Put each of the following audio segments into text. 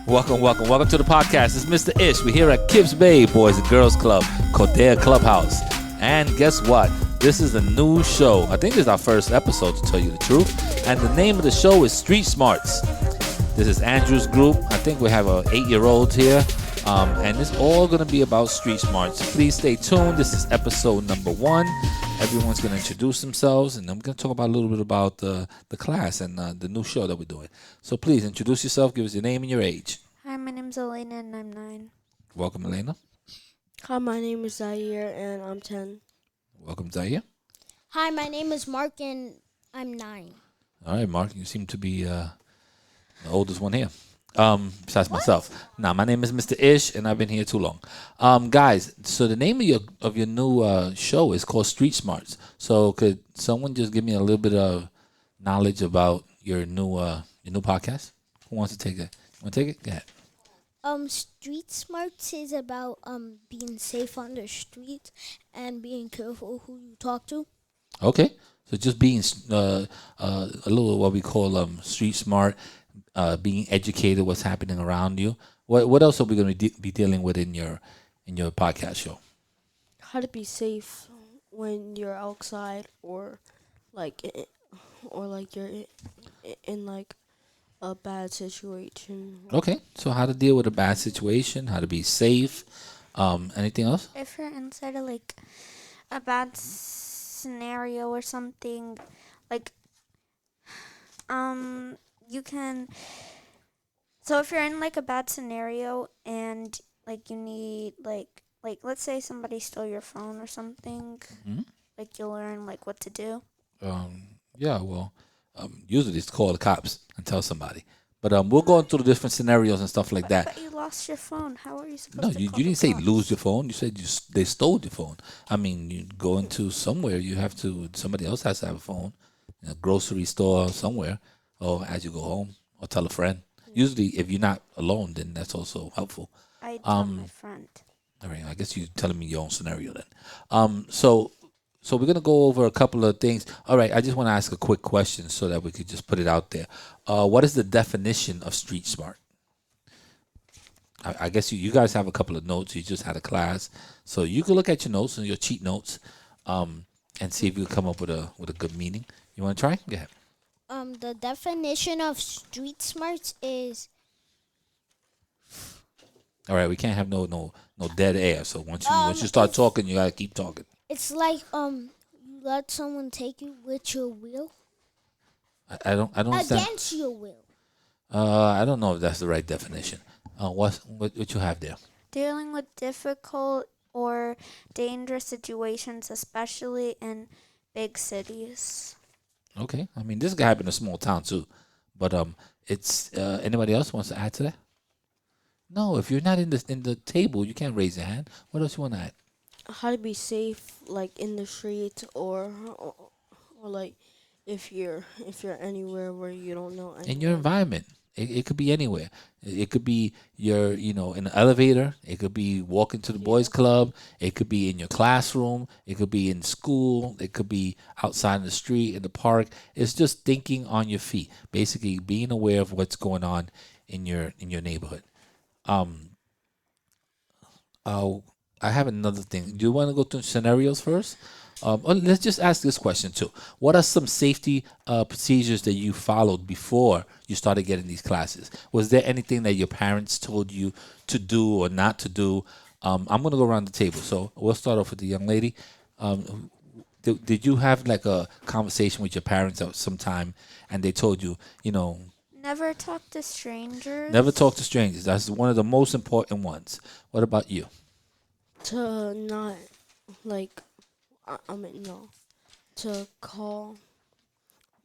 Welcome to the podcast. It's Mr. Ish. We're here at Kips Bay Boys and Girls Club, Codea Clubhouse. And guess what? This is a new show. I think this is our first episode, to tell you the truth. And the name of the show is Street Smarts. This is Andrew's group. I think we have an 8-year-old here. And it's all going to be about street smarts. Please stay tuned. This is episode number 1. Everyone's going to introduce themselves, and I'm going to talk about a little bit about the class and the new show that we're doing. So please introduce yourself. Give us your name and your age. Hi, my name's Elena and I'm 9. Welcome, Elena. Hi, my name is Zaire and I'm 10. Welcome, Zaire. Hi, my name is Mark and I'm 9. All right, Mark, you seem to be the oldest one here. Besides myself. Now, my name is Mr. Ish, and I've been here too long. Guys, so the name of your new show is called Street Smarts. So could someone just give me a little bit of knowledge about your new podcast? Who wants to take it? You want to take it? Go ahead. Street Smarts is about being safe on the street and being careful who you talk to. Okay. So just being a little what we call street smart, being educated, what's happening around you. What else are we going to be dealing with in your podcast show? How to be safe when you're outside or you're in like a bad situation. Okay, so how to deal with a bad situation, how to be safe. Anything else? If you're inside of like a bad scenario or something, like you can. So if you're in like a bad scenario and like you need like let's say somebody stole your phone or something, like you'll learn like what to do. Yeah, well, usually it's call the cops and tell somebody. But we'll go into the different scenarios and stuff like that. But you lost your phone. How are you supposed No, to you call didn't the say cops? lose your phone. You said they stole your phone. I mean, you go into somewhere, somebody else has to have a phone, in a grocery store somewhere, or as you go home, or tell a friend. Usually, if you're not alone, then that's also helpful. I tell my friend. All right, I guess you're telling me your own scenario then. So we're gonna go over a couple of things. All right, I just want to ask a quick question so that we could just put it out there. What is the definition of street smart? I guess you guys have a couple of notes. You just had a class, so you can look at your notes and your cheat notes, and see if you can come up with a good meaning. You want to try? Go ahead. The definition of street smarts is All right, we can't have no dead air. So once you start talking, you gotta keep talking. it's like you let someone take you with your will I don't understand. against your will. I don't know if that's the right definition. What you have there? Dealing with difficult or dangerous situations, especially in big cities. Okay, I mean this could happen in a small town too, but it's anybody else wants to add to that? No, if you're not in the table, you can't raise your hand. What else you want to add? How to be safe like in the street or like if you're anywhere where you don't know anyone. In your environment. It could be anywhere. It could be your, in an elevator. It could be walking to the boys' club. It could be in your classroom. It could be in school. It could be outside in the street, in the park. It's just thinking on your feet. Basically, being aware of what's going on in your neighborhood. I have another thing. Do you want to go through scenarios first? Let's just ask this question too. What are some safety procedures that you followed before you started getting these classes? Was there anything that your parents told you to do or not to do? I'm going to go around the table. So we'll start off with the young lady. Did you have like a conversation with your parents at some time and they told you, Never talk to strangers. never talk to strangers? That's one of the most important ones. What about you? To not like I mean no to call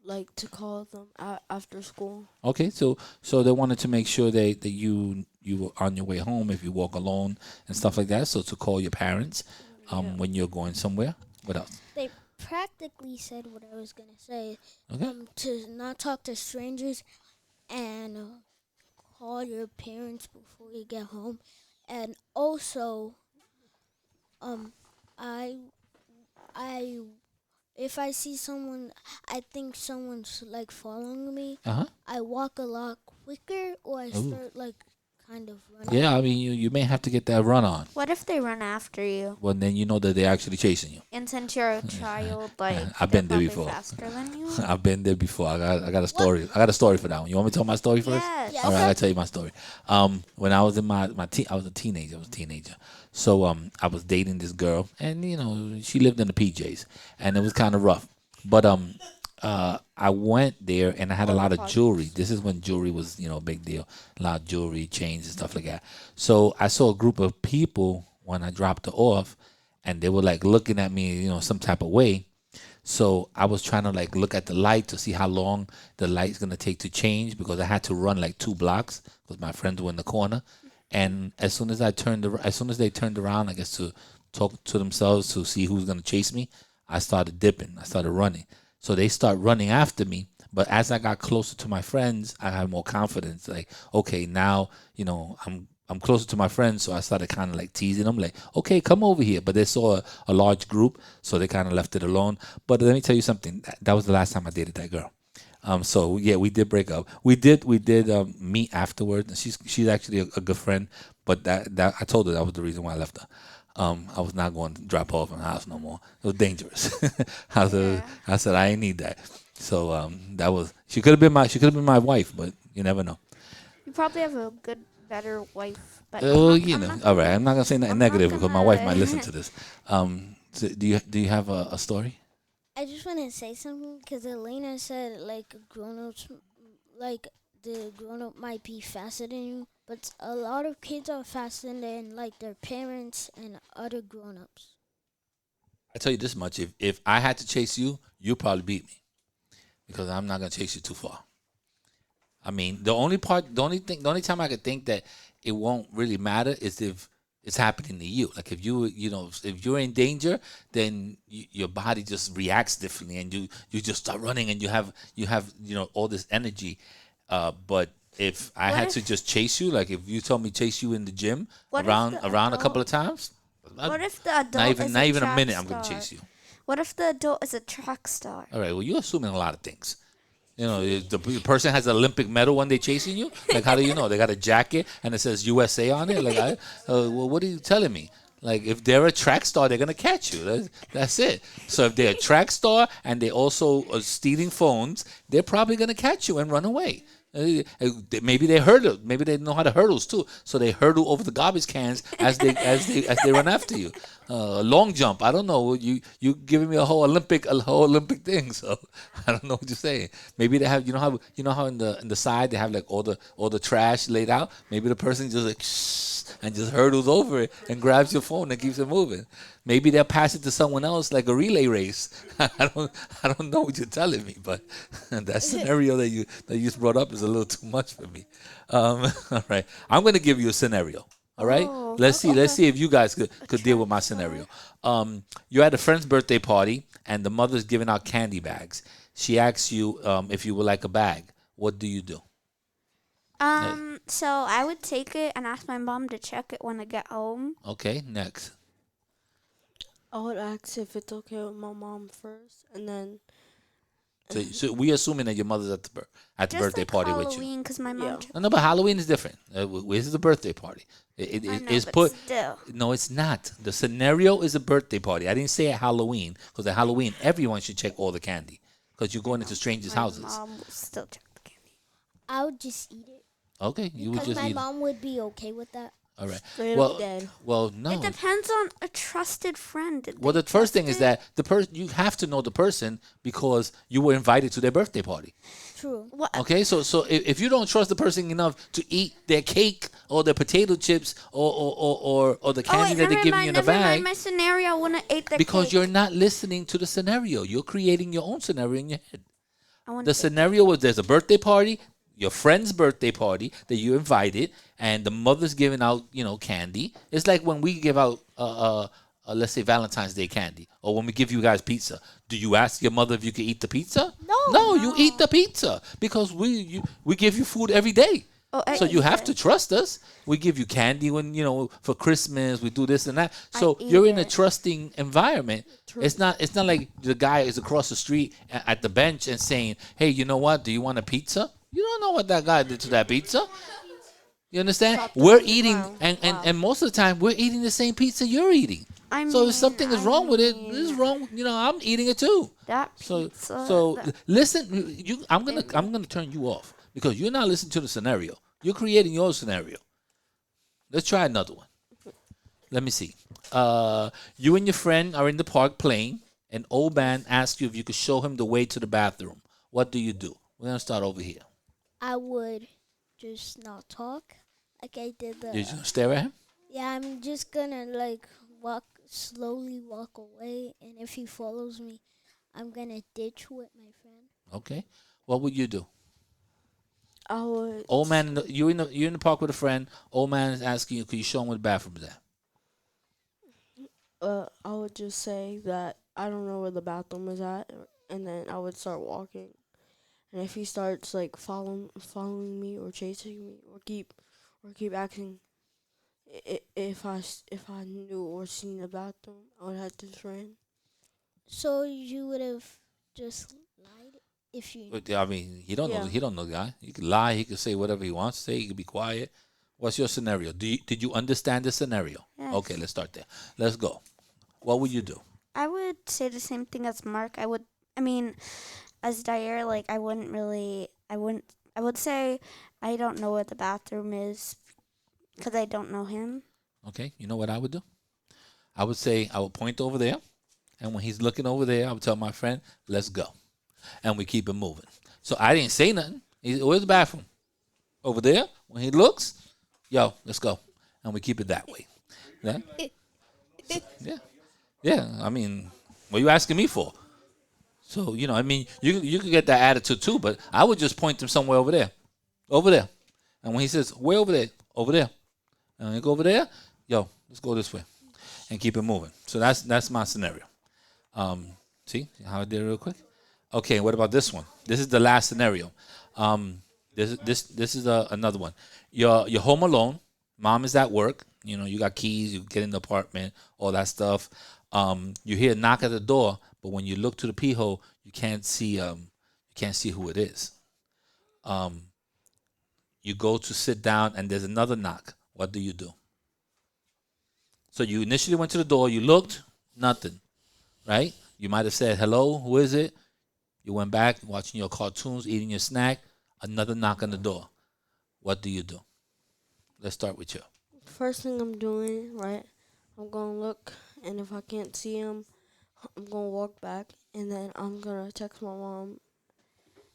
them after school. Okay, so they wanted to make sure that you were on your way home if you walk alone and stuff like that. So to call your parents when you're going somewhere. What else? They practically said what I was gonna say. Okay. To not talk to strangers and call your parents before you get home, and also I if I see someone, I think someone's like following me, Uh huh. I walk a lot quicker, or I Ooh. start like kind of run. Yeah, I mean, you may have to get that run on. What if they run after you? Well, then you know that they're actually chasing you. And since you're a child, like I've they're been there probably before. faster than you. I've been there before. I got a story. I got a story for that one. You want me to tell my story first? Yes. Yeah. All right, Okay. I'll tell you my story. When I was in I was a teenager. So I was dating this girl, and she lived in the PJs, and it was kind of rough. But I went there, and I had a lot of jewelry. This is when jewelry was a big deal. A lot of jewelry, chains, and stuff like that. So I saw a group of people when I dropped her off, and they were like looking at me, some type of way. So I was trying to like look at the light to see how long the light's gonna take to change, because I had to run like 2 blocks because my friends were in the corner. And as soon as they turned around, I guess to talk to themselves to see who's gonna chase me, I started dipping. I started running. So they start running after me. But as I got closer to my friends, I had more confidence. Like, okay, now I'm closer to my friends, so I started kind of like teasing them, like, okay, come over here. But they saw a large group, so they kind of left it alone. But let me tell you something. That was the last time I dated that girl. So yeah, we did break up. We did meet afterwards. She's actually a good friend, but that I told her that was the reason why I left her. I was not going to drop her off in the house no more. It was dangerous. I said I ain't need that. So she could have been my wife, but you never know. You probably have a better wife. But Oh, I'm not all right. I'm not gonna say nothing I'm not negative because my gonna- wife might listen to this. So do you have a story? I just want to say something because Elena said like grown-ups, like the grown-up might be faster than you, but a lot of kids are faster than like their parents and other grown-ups. I tell you this much: if I had to chase you, you'd probably beat me, because I'm not gonna chase you too far. I mean, the only time I could think that it won't really matter is if it's happening to you. Like if if you're in danger, then your body just reacts differently, and you just start running, and you have all this energy. But if I What had if- to just chase you, like if you told me chase you in the gym What if around the a adult- couple of times, What if the adult not even is not a even a track minute, I'm gonna star? chase you. What if the adult is a track star? All right. Well, you're assuming a lot of things. If the person has an Olympic medal when they're chasing you. Like, how do you know? They got a jacket and it says USA on it. Like, well, what are you telling me? Like, if they're a track star, they're gonna catch you. That's it. So if they're a track star and they also are stealing phones, they're probably gonna catch you and run away. Maybe they hurdle. Maybe they know how to hurdles too. So they hurdle over the garbage cans as they run after you. Long jump. I don't know. You giving me a whole Olympic thing. So I don't know what you're saying. Maybe they have. You know how in the side they have like all the trash laid out. Maybe the person just like and just hurdles over it and grabs your phone and keeps it moving. Maybe they'll pass it to someone else like a relay race. I don't know what you're telling me, but that scenario that you just brought up is a little too much for me. All right, I'm gonna give you a scenario. All right, Oh, let's see if you guys could deal with my scenario. You're at a friend's birthday party and the mother's giving out candy bags. She asks you if you would like a bag. What do you do? So I would take it and ask my mom to check it when I get home. Okay, next. I would ask if it's okay with my mom first, and then So we assuming that your mother's at the Just birthday like party with you. Halloween, because my mom. Yeah. No, but Halloween is different. This is a birthday party. I know, It's but put. still. No, it's not. The scenario is a birthday party. I didn't say at Halloween, because at Halloween everyone should check all the candy, because you're going into strangers' My houses. mom will still check the candy. I would just eat it Okay, you would because just my eat. mom would be okay with that. All right. straight Well, up dead. well, no. It depends on a trusted friend. Did Well, they the first thing trust is it? that the person you have to know the person because you were invited to their birthday party. True. What? Okay, so if you don't trust the person enough to eat their cake or their potato chips or the candy that they're giving you in a never bag, mind my scenario. I wouldn't eat the because cake. you're not listening to the scenario. You're creating your own scenario in your head. I wouldn't The eat- scenario was there's a birthday party, your friend's birthday party that you invited, and the mother's giving out, candy. It's like when we give out, let's say Valentine's Day candy, or when we give you guys pizza. Do you ask your mother if you can eat the pizza? No, you eat the pizza because we give you food every day. Oh, I So you eat have it. to trust us. We give you candy when for Christmas. We do this and that. So eat you're in a it. trusting environment. It's not like the guy is across the street at the bench and saying, "Hey, you know what? Do you want a pizza?" You don't know what that guy did to that pizza. You understand? Stop We're that. eating, Wow. and most of the time we're eating the same pizza you're eating. So if something is wrong with it, this is wrong. I'm eating it too. That So pizza. so listen, I'm gonna turn you off because you're not listening to the scenario. You're creating your scenario. Let's try another one. Let me see. You and your friend are in the park playing. An old man asks you if you could show him the way to the bathroom. What do you do? We're gonna start over here. I would just not talk, like I did You just stare at him. Yeah, I'm just gonna like slowly walk away, and if he follows me, I'm gonna ditch with my friend. Okay. What would you do? I would. Old man, you're in the park with a friend. Old man is asking you, could you show him where the bathroom is at? I would just say that I don't know where the bathroom is at, and then I would start walking. And if he starts like following me or chasing me or keep acting, if I knew or seen the bathroom, I would have to run. So you would have just lied if you. But, I mean, he don't know. Yeah. He don't know the guy. He could lie. He could say whatever he wants to say. He could be quiet. What's your scenario? Did you understand the scenario? Yes. Okay, let's start there. Let's go. What would you do? I would say the same thing as Mark. As Dyer, like I would say I don't know where the bathroom is because I don't know him. Okay, you know what I would do? I would say I would point over there, and when he's looking over there, I would tell my friend, "Let's go," and we keep it moving. So I didn't say nothing. Where's the bathroom? Over there. When he looks, yo, let's go, and we keep it that way. Yeah. Yeah. I mean, what are you asking me for? So you could get that attitude too, but I would just point him somewhere over there, and when he says, "Where over there?" Over there, and we go over there, yo, let's go this way, and keep it moving. So that's my scenario. See how I did it real quick. Okay, what about this one? This is the last scenario. This is another one. You're home alone. Mom is at work. You got keys. You get in the apartment. All that stuff. You hear a knock at the door, but when you look to the pee hole, you can't see who it is. You go to sit down, and there's another knock. What do you do? So you initially went to the door. You looked, nothing, right? You might have said, "Hello, who is it?" You went back, watching your cartoons, eating your snack. Another knock on the door. What do you do? Let's start with you. First thing I'm doing, right? I'm gonna look, and if I can't see him, I'm gonna walk back, and then I'm gonna text my mom,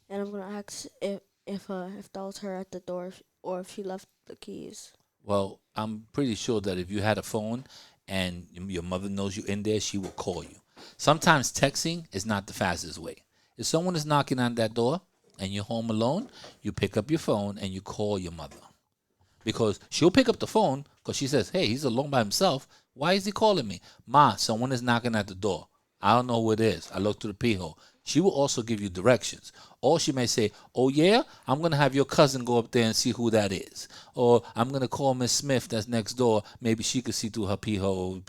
and I'm gonna ask if that was her at the door, or if she left the keys. Well, I'm pretty sure that if you had a phone and your mother knows you're in there, she will call you. Sometimes texting is not the fastest way. If someone is knocking on that door and you're home alone, you pick up your phone and you call your mother. Because she'll pick up the phone because she says, "Hey, he's alone by himself. Why is he calling me? Ma, someone is knocking at the door. I don't know who it is. I looked through the pee hole." She will also give you directions. Or she may say, "Oh, yeah, I'm going to have your cousin go up there and see who that is." Or I'm going to call Miss Smith that's next door. Maybe she could see through her pee hole,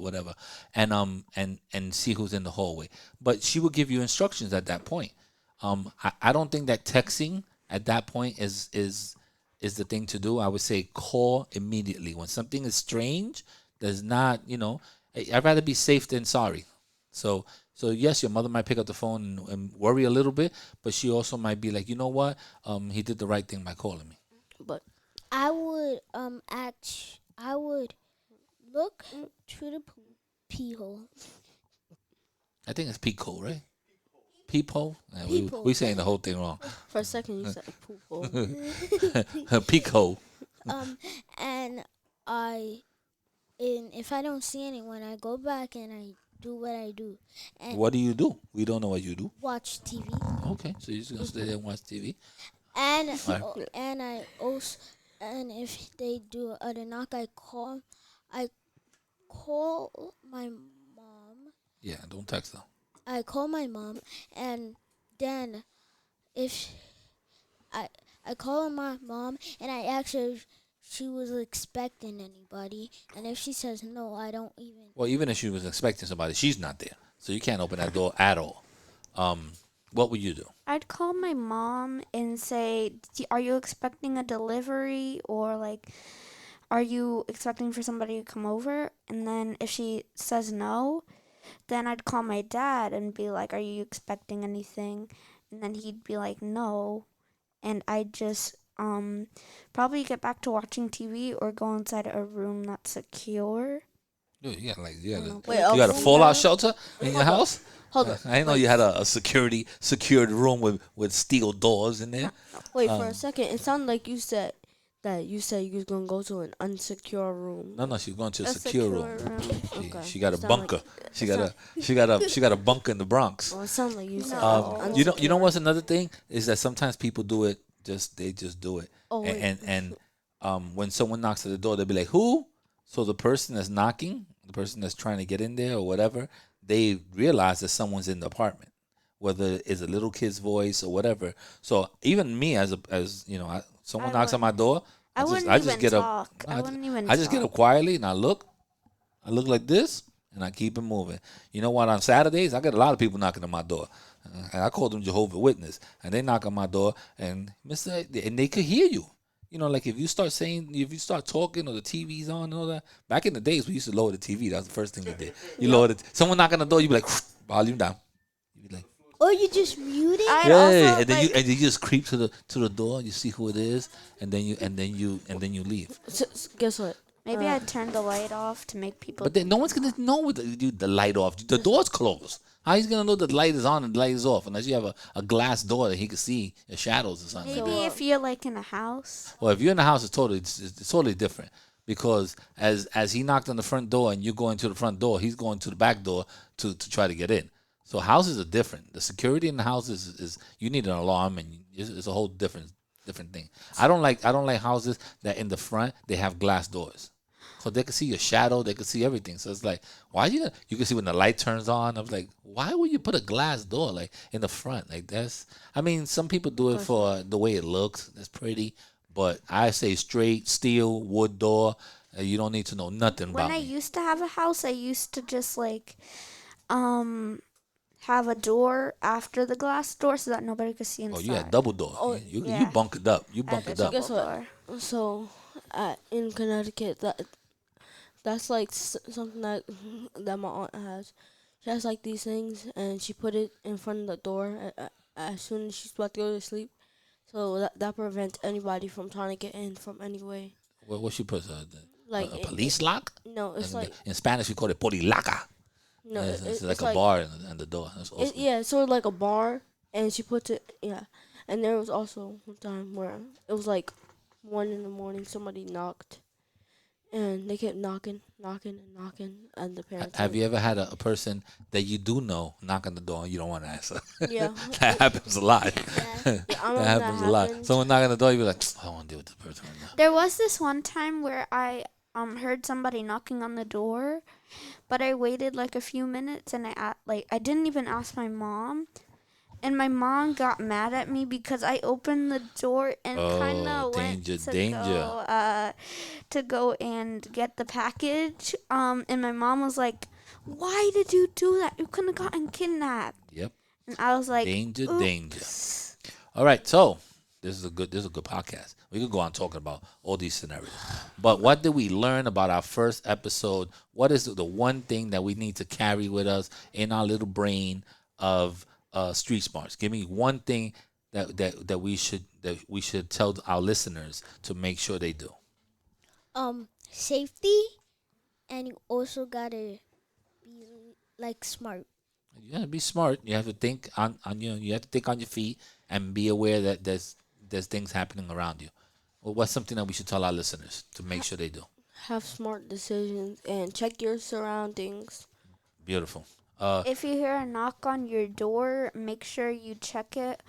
whatever, and see who's in the hallway. But she will give you instructions at that point. I don't think that texting at that point is the thing to do. I would say call immediately. When something is strange, there's not, I'd rather be safe than sorry. So yes, your mother might pick up the phone and worry a little bit, but she also might be like, "You know what? He did the right thing by calling me." But I would I would look to the pee hole. I think it's peephole, right? Peephole? Yeah, Peephole. we saying the whole thing wrong. for a second, you said poop hole. Peephole. And if I don't see anyone, I go back and I do what I do and What do you do? We don't know what you do. watch TV. Okay, so you're just gonna stay there and watch TV. And Right. and I also if they do a knock, I call my mom. Yeah, don't text her. I call my mom, and then if I call my mom and I ask her if she was expecting anybody, and if she says no, I don't even. Well, even if she was expecting somebody, she's not there, so you can't open that door at all. what would you do? I'd call my mom and say, "Are you expecting a delivery, or like, are you expecting for somebody to come over?" And then if she says no, then I'd call my dad and be like, "Are you expecting anything?" And then he'd be like, "No." And I'd just probably get back to watching TV or go inside a room that's secure. Dude, you got like you got a, Wait, you got a fallout okay. shelter in your house? Hold on. I didn't know you had a secured room with steel doors in there. Wait for a second. It sounded like you said you was gonna go to an unsecure room. No, she's going to a A secure room. Okay. She got a Sound bunker. like- She got a bunker in the Bronx. Well, it sounded like you said. No. You know what's another thing is that sometimes people do it they just do it. Oh, wait. And when someone knocks at the door, they'll be like, "Who?" So the person that's knocking, the person that's trying to get in there or whatever, they realize that someone's in the apartment, whether it's a little kid's voice or whatever. So even me as someone I knocks on my door, I just wouldn't even get talk. up. I wouldn't even I just get talk. up quietly and I look like this and I keep it moving. You know what? On Saturdays, I get a lot of people knocking on my door. And I call them Jehovah's Witness, and they knock on my door, and and they could hear you. You know, like if you start talking or the TV's on and all that. Back in the days, we used to lower the TV. That's the first thing we did. You lower it. Someone knock on the door, you be like, volume down. You be like, Or you just mute it. I'd yeah, also, and then like, you just creep to the door. You see who it is, and then you leave. Guess what? maybe I'd turn the light off to make people. But then no one's gonna know with the light off. The door's closed. How he's gonna know the light is on and the light is off unless you have a glass door that he can see the shadows or something. Maybe if you're like in a house. Well, if you're in the house, it's totally different because as he knocked on the front door and you go into the front door, he's going to the back door to try to get in. So houses are different. The security in the house is you need an alarm and it's a whole different thing. I don't like houses that in the front they have glass doors. So they can see your shadow, they can see everything. So it's like, why you can see when the light turns on. I was like, why would you put a glass door like in the front? Like that's, I mean, some people do it for the way it looks. That's pretty, but I say straight steel wood door. You don't need to know nothing about When I me. used to have a house, I used to just like have a door after the glass door so that nobody could see inside. Oh, you had double door. Oh, you yeah. bunkered up. You I had bunkered a up. Guess what? door. So, in Connecticut, that's like something that my aunt has. She has like these things, and she put it in front of the door as soon as she's about to go to sleep. So that prevents anybody from trying to get in from any way. What she put? Like A police lock? No, it's like In Spanish we call it polilaca. no, It's like a bar in the door. That's awesome. Yeah, it's sort of like a bar, and she puts it. Yeah, and there was also one time where it was like 1 a.m. Somebody knocked, and they kept knocking, and the parents. Have you ever had a person that you do know knock on the door and you don't want to answer? Yeah. That happens a lot. I That remember happens a lot. happened. Someone knock on the door, you be like, I don't want to deal with this person right now. There was this one time where I heard somebody knocking on the door, but I waited like a few minutes and I didn't even ask my mom, and my mom got mad at me because I opened the door and kind Oh, of went danger. to go and get the package. And my mom was like, "Why did you do that? You couldn't have gotten kidnapped." Yep. And I was like, Danger. "Oops." All right, so this is a good podcast. We could go on talking about all these scenarios. But what did we learn about our first episode? What is the one thing that we need to carry with us in our little brain of street smarts? Give me one thing that we should tell our listeners to make sure they do. Safety, and you also gotta be like smart. You gotta be smart. You have to think on you have to think on your feet and be aware that there's things happening around you. Well, what's something that we should tell our listeners to make sure they do? Have smart decisions and check your surroundings. Beautiful. If you hear a knock on your door, make sure you check it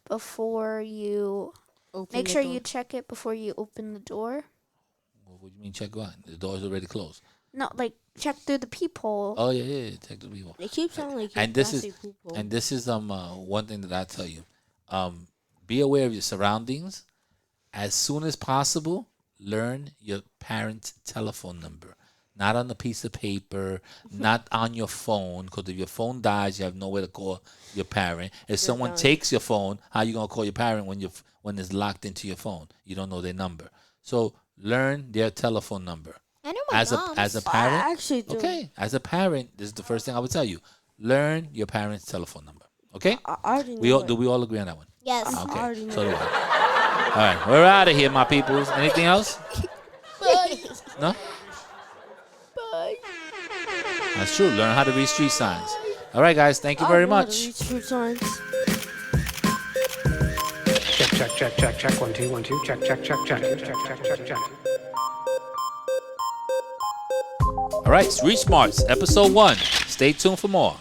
before you Open check it before you open the door. What do you mean check what? The door's already closed. No, like check through the peephole. Oh yeah. Check the people. They keep sounding like And this is people. and this is one thing that I tell you. Be aware of your surroundings. As soon as possible, learn your parents' telephone number. not on a piece of paper, not on your phone, because if your phone dies, you have nowhere to call your parent. If someone done. takes your phone, how you gonna call your parent when it's locked into your phone? You don't know their number. So learn their telephone number. I know my mom's. As a I parent, actually do. okay. As a parent, this is the first thing I would tell you: learn your parents' telephone number. Okay? I already know it. Do we all agree on that one? Yes. Okay. already So know. do I. All right, we're out of here, my peoples. Anything else? No. Bye. That's true. Learn how to read street signs. All right, guys. Thank you very much. Check. 1 2 1 2. Check. Check. All right, Street Smarts, episode 1. Stay tuned for more.